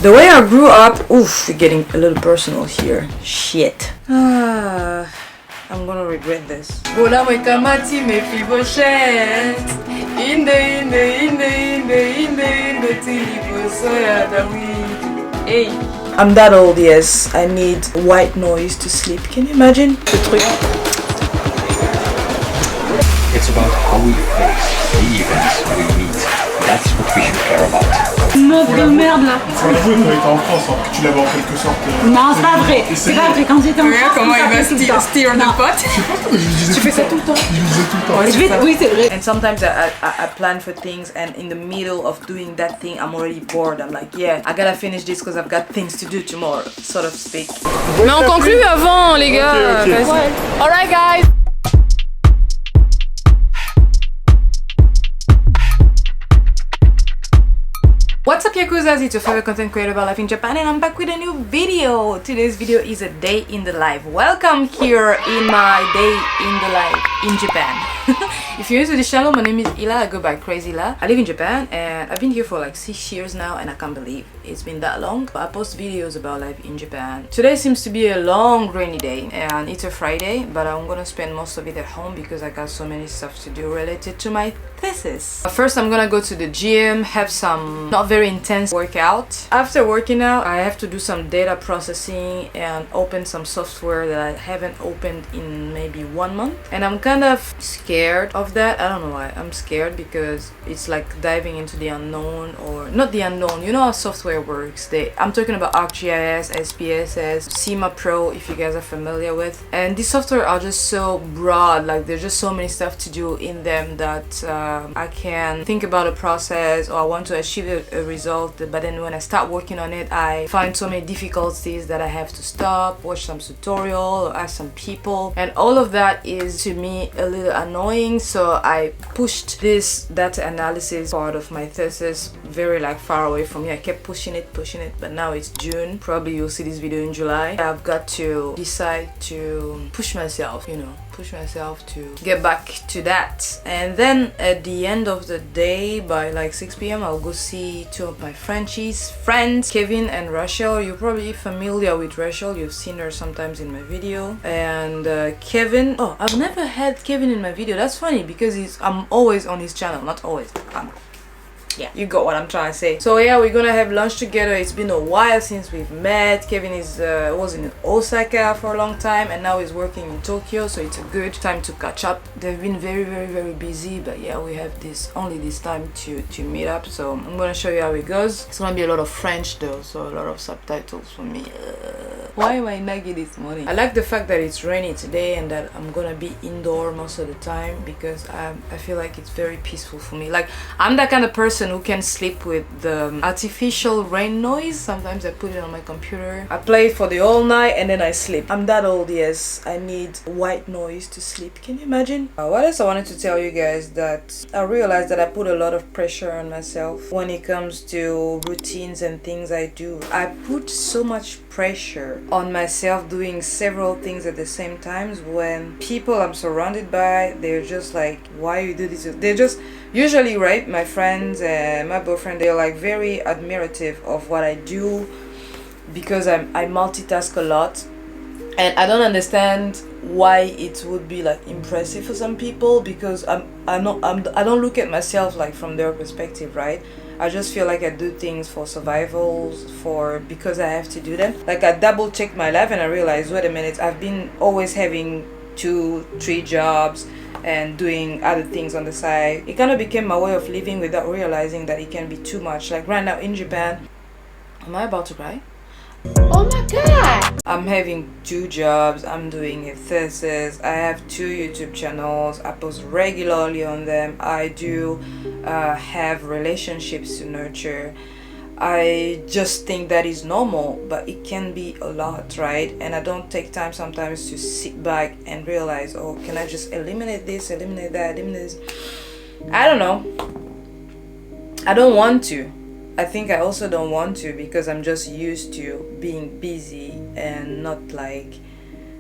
The way I grew up, oof, we're getting a little personal here. Shit. I'm gonna regret this. Bola mekamati mefi boshet. Inde tili bosoya dawi. Hey. I'm that old, yes. I need white noise to sleep. Can you imagine? Le truc. It's about how we face the events we meet. That's what we should care about. Meuf de merde là. Faut l'avouer quand il était en France, hein, que tu l'avais en quelque sorte. Non, c'est pas vrai. C'est pas vrai. Quand j'étais en France. Comment il va steer the pot? Tu fais ça tout le temps. Je le disais tout le temps. Oui, c'est vrai. And sometimes I plan for things, and in the middle of doing that thing, I'm already bored. I'm like, yeah, I gotta finish this because I've got things to do tomorrow, sort of speak. Mais on conclut avant, les gars. Ok, ok. Ouais. Alright, guys. What's up, Yakuzas? It's your favorite content creator about life in Japan, and I'm back with a new video. Today's video is a day in the life. Welcome here in my day in the life in Japan. If you're new to this channel, my name is Ila. I go by Crazy Ila. I live in Japan and I've been here for like 6 years now, and I can't believe it's been that long. But I post videos about life in Japan. Today seems to be a long rainy day and it's a Friday, but I'm gonna spend most of it at home because I got so many stuff to do related to my thesis. First, I'm gonna go to the gym, have some not very intense workout. After working out, I have to do some data processing and open some software that I haven't opened in maybe 1 month, and I'm kind of scared of that. I don't know why. I'm scared because it's like diving into the unknown, or not the unknown. You know how software works. I'm talking about ArcGIS, SPSS, SEMA Pro, if you guys are familiar with. And these software are just so broad. Like there's just so many stuff to do in them that I can think about a process, or I want to achieve a result, but then when I start working on it, I find so many difficulties that I have to stop, watch some tutorial, or ask some people, and all of that is to me a little annoying. So I pushed this data analysis part of my thesis very like far away from me. I kept pushing it, but now it's June. Probably you'll see this video in July. I've got to decide to push myself, you know, push myself to get back to that. And then at the end of the day, by like 6 p.m, I'll go see two of my Frenchies friends, Kevin and Rachel. You're probably familiar with Rachel, you've seen her sometimes in my video. And Kevin, oh, I've never had Kevin in my video. That's funny because I'm always on his channel. Not always, yeah, you got what I'm trying to say. So yeah, we're gonna have lunch together. It's been a while since we've met. Kevin was in Osaka for a long time, and now he's working in Tokyo, so it's a good time to catch up. They've been very busy, but yeah, we have only this time to meet up. So I'm gonna show you how it goes. It's gonna be a lot of French though, so a lot of subtitles for me. Why am I naggy this morning? I like the fact that it's rainy today and that I'm gonna be indoor most of the time, because I feel like it's very peaceful for me. Like I'm that kind of person who can sleep with the artificial rain noise. Sometimes I put it on my computer, I play it for the whole night, and then I sleep. I'm that old, yes. I need white noise to sleep. Can you imagine? What else I wanted to tell you guys, that I realized that I put a lot of pressure on myself when it comes to routines and things I do. I put so much pressure on myself doing several things at the same time, when people I'm surrounded by, they're just like, why you do this? They're just usually, right, my friends and my boyfriend, they're like very admirative of what I do, because I multitask a lot, and I don't understand why it would be like impressive for some people, because I don't look at myself like from their perspective, right? I just feel like I do things for survival, because I have to do them. Like I double check my life and I realize, wait a minute, I've been always having 2-3 jobs and doing other things on the side. It kind of became my way of living without realizing that it can be too much. Like right now in Japan, am I about to cry? Oh my god! I'm having 2 jobs, I'm doing a thesis, I have 2 YouTube channels, I post regularly on them, I do have relationships to nurture. I just think that is normal, but it can be a lot, right? And I don't take time sometimes to sit back and realize, oh, can I just eliminate this, eliminate that, eliminate this? I don't know. I don't want to. I think I also don't want to, because I'm just used to being busy and not like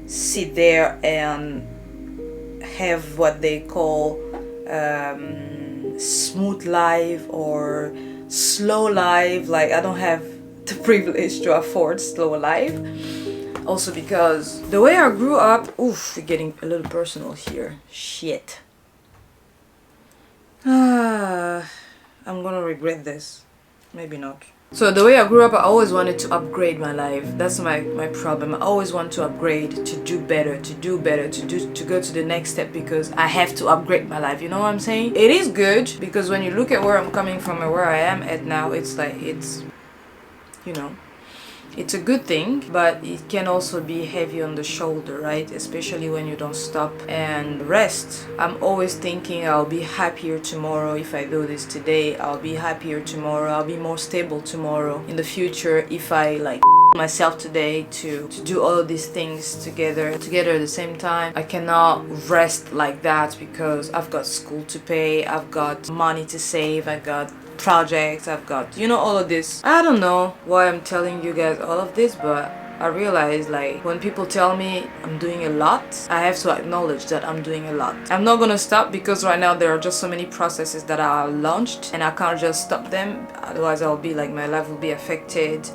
sit there and have what they call smooth life or slow life. Like I don't have the privilege to afford slow life. Also because the way I grew up, oof, we're getting a little personal here. Shit. I'm gonna regret this. Maybe not. So the way I grew up, I always wanted to upgrade my life. That's my problem. I always want to upgrade, to do better, to go to the next step because I have to upgrade my life. You know what I'm saying? It is good because when you look at where I'm coming from and where I am at now, it's like, it's, you know, it's a good thing, but it can also be heavy on the shoulder, right? Especially when you don't stop and rest. I'm always thinking I'll be happier tomorrow if I do this today. I'll be happier tomorrow. I'll be more stable tomorrow. In the future, if I like myself today to do all of these things together at the same time. I cannot rest like that because I've got school to pay, I've got money to save, I got projects, I've got, you know, all of this. I don't know why I'm telling you guys all of this, but I realize like when people tell me I'm doing a lot, I have to acknowledge that I'm doing a lot. I'm not gonna stop because right now there are just so many processes that are launched and I can't just stop them, otherwise I'll be like, my life will be affected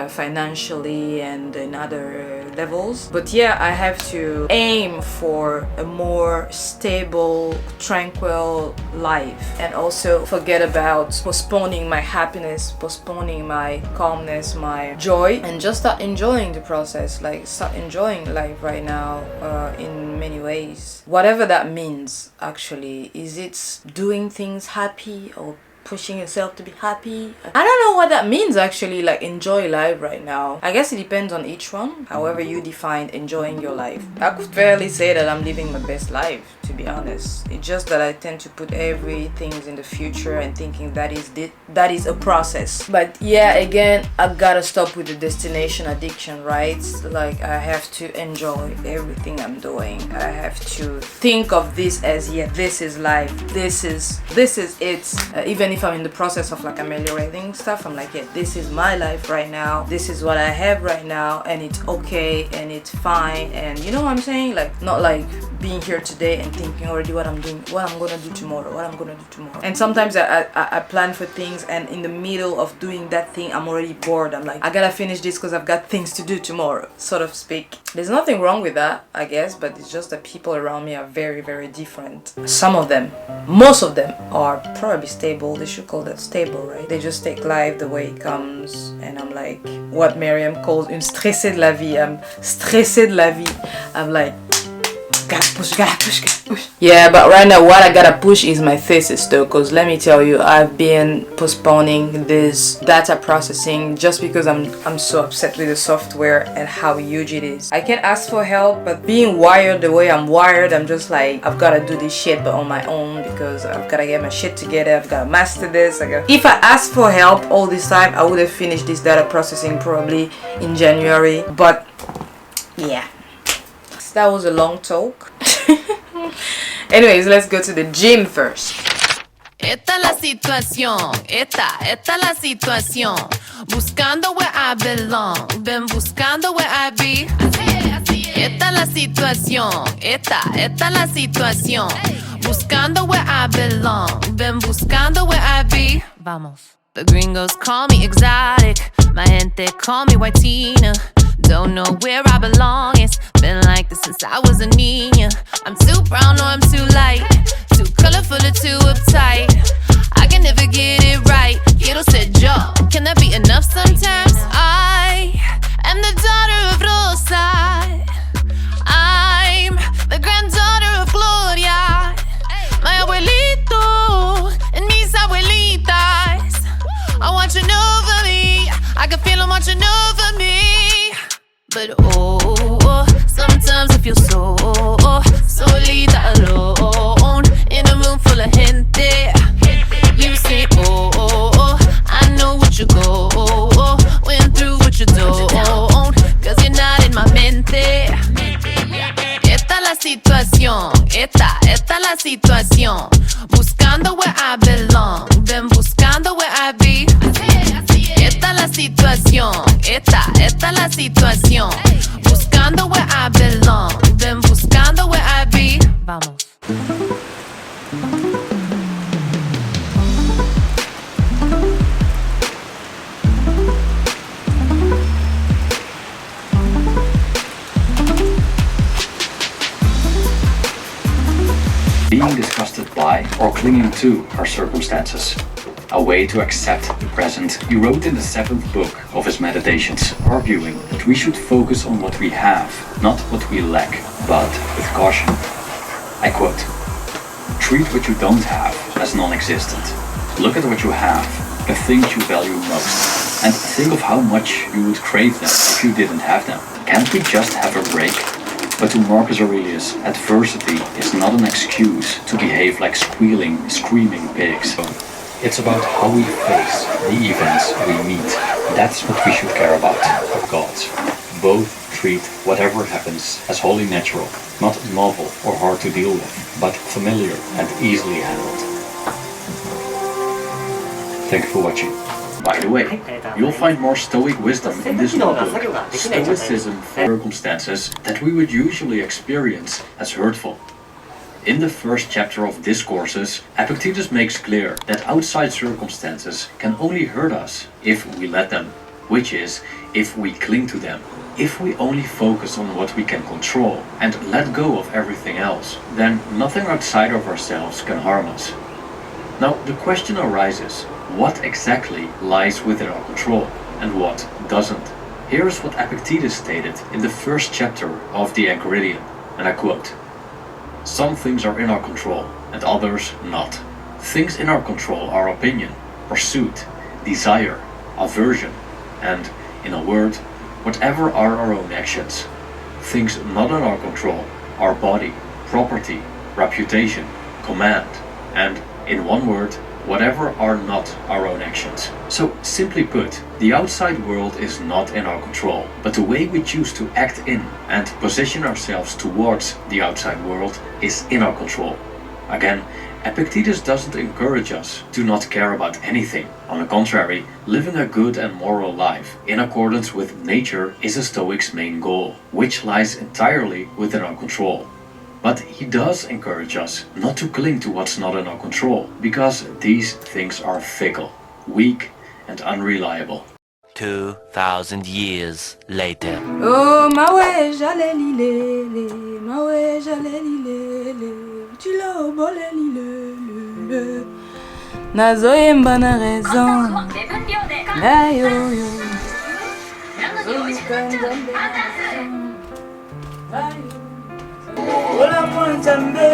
financially and in other levels. But yeah, I have to aim for a more stable, tranquil life and also forget about postponing my happiness, postponing my calmness, my joy, and just start enjoying the process, like start enjoying life right now in many ways. Whatever that means actually. Is it doing things happy or pushing yourself to be happy? I don't know what that means actually, like enjoy life right now. I guess it depends on each one, however you define enjoying your life. I could fairly say that I'm living my best life, to be honest. It's just that I tend to put everything in the future and thinking that is a process. But yeah, again, I gotta stop with the destination addiction, right? Like I have to enjoy everything I'm doing. I have to think of this as, yeah, this is life, this is it. Even if I'm in the process of like ameliorating stuff, I'm like, yeah, this is my life right now, this is what I have right now, and it's okay and it's fine. And you know what I'm saying? Like not like being here today and thinking already what I'm doing, what I'm gonna do tomorrow. And sometimes I plan for things and in the middle of doing that thing I'm already bored. I'm like, I gotta finish this because I've got things to do tomorrow, sort of speak. There's nothing wrong with that, I guess, but it's just that people around me are very, very different. Some of them, most of them are probably stable. They should call that stable, right? They just take life the way it comes. And I'm like what Miriam calls une stressée de la vie. I'm stressée de la vie. I'm like, gotta push. Yeah, but right now what I gotta push is my thesis though, because let me tell you, I've been postponing this data processing just because I'm so upset with the software and how huge it is. I can't ask for help, but being wired the way I'm wired, I'm just like, I've gotta do this shit but on my own because I've gotta get my shit together, I've gotta master this. If I asked for help all this time, I would have finished this data processing probably in January, but yeah. That was a long talk. Anyways, let's go to the gym first. Esta la situación, esta la situación. Buscando where I belong, been buscando where I be. Esta la situación, esta la situación. Buscando where I belong, been buscando where I be. Vamos. The gringos call me exotic, my gente call me white Tina. Don't know where I belong, it's been like this since I was a niña. I'm too brown or I'm too light, too colorful or too uptight. I can never get it right. Quiero ser yo, can that be enough sometimes? I am the daughter of Rosa, I'm the granddaughter of Gloria. My abuelito and mis abuelitas are watching over me, I can feel them watching over me. But oh, sometimes I feel so solita alone in a room full of gente. You say, oh, I know what you go, went through what you don't, cause you're not in my mente. Esta la situación, esta la situación. Buscando where I belong, been buscando where I be. Esta la situación, esta la situación. Buscando where I belong, been buscando where I be. Vamos. being disgusted by or clinging to our circumstances. A way to accept the present, he wrote in the 7th book of his meditations, arguing that we should focus on what we have, not what we lack, but with caution. I quote, "Treat what you don't have as non-existent. Look at what you have, the things you value most, and think of how much you would crave them if you didn't have them. Can't we just have a break?" But to Marcus Aurelius, adversity is not an excuse to behave like screaming pigs. It's about how we face the events we meet. That's what we should care about, our gods. Both treat whatever happens as wholly natural, not novel or hard to deal with, but familiar and easily handled. Thank you for watching. By the way, you'll find more Stoic wisdom in this new book, Stoicism for circumstances that we would usually experience as hurtful. In the first chapter of Discourses, Epictetus makes clear that outside circumstances can only hurt us if we let them, which is, if we cling to them. If we only focus on what we can control and let go of everything else, then nothing outside of ourselves can harm us. Now, the question arises, what exactly lies within our control and what doesn't? Here's what Epictetus stated in the first chapter of the Enchiridion, and I quote, "Some things are in our control and others not. Things in our control are opinion, pursuit, desire, aversion, and, in a word, whatever are our own actions. Things not in our control are body, property, reputation, command, and, in one word, whatever are not our own actions." So, simply put, the outside world is not in our control, but the way we choose to act in and position ourselves towards the outside world is in our control. Again, Epictetus doesn't encourage us to not care about anything. On the contrary, living a good and moral life in accordance with nature is a Stoic's main goal, which lies entirely within our control. But he does encourage us not to cling to what's not in our control, because these things are fickle, weak, and unreliable. 2,000 years later. Oh, mawe jale lilele, mawe jale lilele, utilo bole lilele. Nazoyemba na raison, na yo yo. Ola mwanjambe,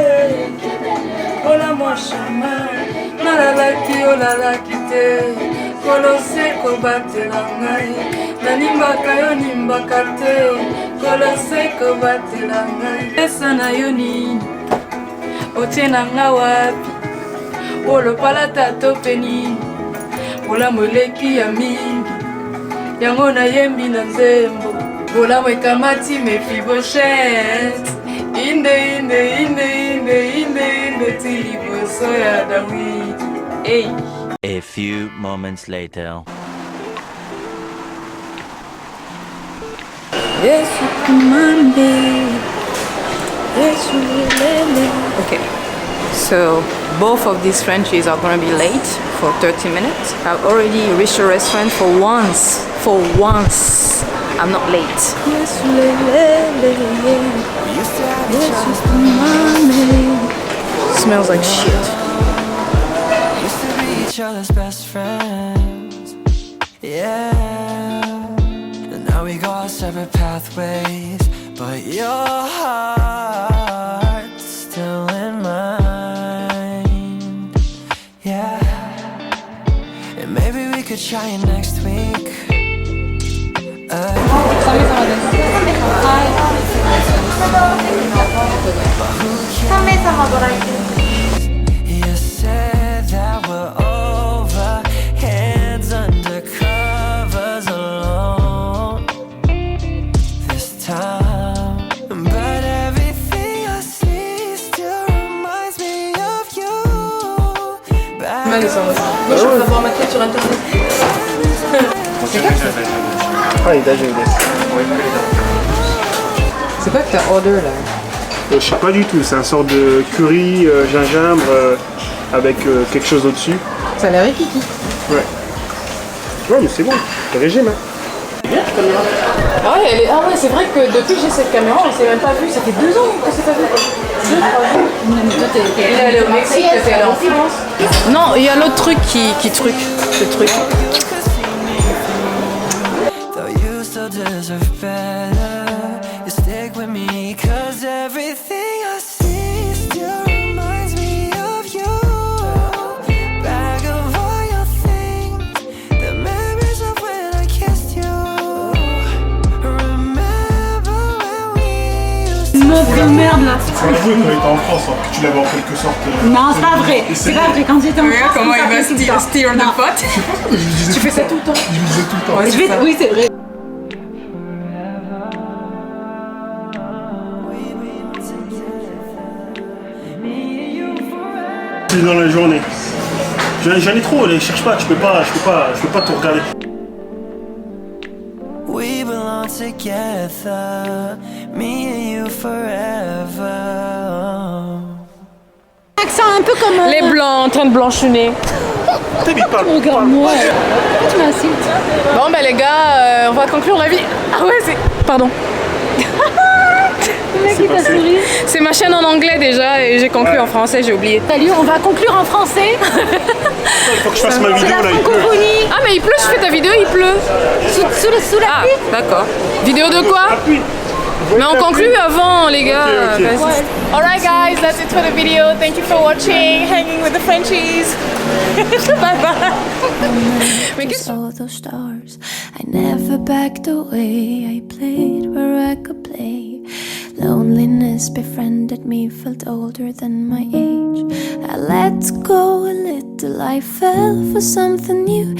ola mwashama, nalalaki olalaki te, kolose kobatela ngai, nanimbaka yo nimbaka te, kolose kobatela ngai. Pesa na yo nini, otie na nga wapi, olopalata to pe nini, olamu eleki ya mingi, yango nayembi na nzembo, olamu ekamati Mephibosheth. Inde tiliboso ya Dawidi. Hey. A few moments later. Yesu kumambe, Yesu lele. Okay, so both of these Frenchies are gonna be late for 30 minutes. I've already reached a restaurant for once. I'm not late. Yesu lele. Smells like shit. Used to be each other's best friends, yeah. And now we go our separate pathways, but your heart's still in mine, yeah. And maybe we could try it next week. You said that we're over, hands under covers alone this time. But everything I see still reminds me of you. Moi je peux avoir ma tête sur internet. C'est quoi que t'as order là? Je sais pas du tout, c'est un sort de curry, gingembre avec quelque chose au-dessus. Ça a l'air épique. Ouais. Ouais mais c'est bon, c'est régime hein. Ouais, ah ouais, c'est vrai que depuis que j'ai cette caméra, on s'est même pas vu. Ça fait 2 ans qu'on s'est pas vu. 2-3 ans. Il est allé au Mexique, t'es allé en France. Non, il y a l'autre truc qui truc. Le truc. Though you still deserve better, you stick with me, 'cause everything I see still reminds me of you. Bag of all your things, the memories of when I kissed you. Remember when we used to... Meuf de merde là. Faut l'avouer quand il était en France, hein, que tu l'avais en quelque sorte. Non, c'est pas vrai. C'est pas vrai. Quand j'étais en France, Comment on il va s'appelait tout le temps. steer the pot? Tu fais ça tout le temps. Je me disais tout le temps. Ouais, c'est ça. Oui, c'est vrai. C'est dans la journée. J'en ai trop, cherche pas, je peux pas tout regarder. We belong together, me and you forever. Accent un peu comme... Les blancs en train de blanchonner. T'habites pas. Regarde-moi. Pourquoi tu m'insultes? Bon, bah les gars, on va conclure la vie. Ah ouais, c'est. Pardon. Le mec qui t'a souri. C'est ma chaîne en anglais déjà et j'ai conclu en français, j'ai oublié. Salut, on va conclure en français. Il faut que je fasse ma C'est vidéo la là, il pleut. francophonie. Ah, mais il pleut, je fais ta vidéo, il pleut. Sous la Ah, pluie. d'accord. Vidéo de quoi? Appuie. Mais on conclut avant, les gars. Ok, ok. Vas-y. Alright, guys, that's it for the video. Thank you for watching, hanging with the Frenchies. Bye bye. Mais qu'est-ce All those stars, I never backed away. I played where I could play. Loneliness befriended me, felt older than my age. I let go a little, I fell for something new.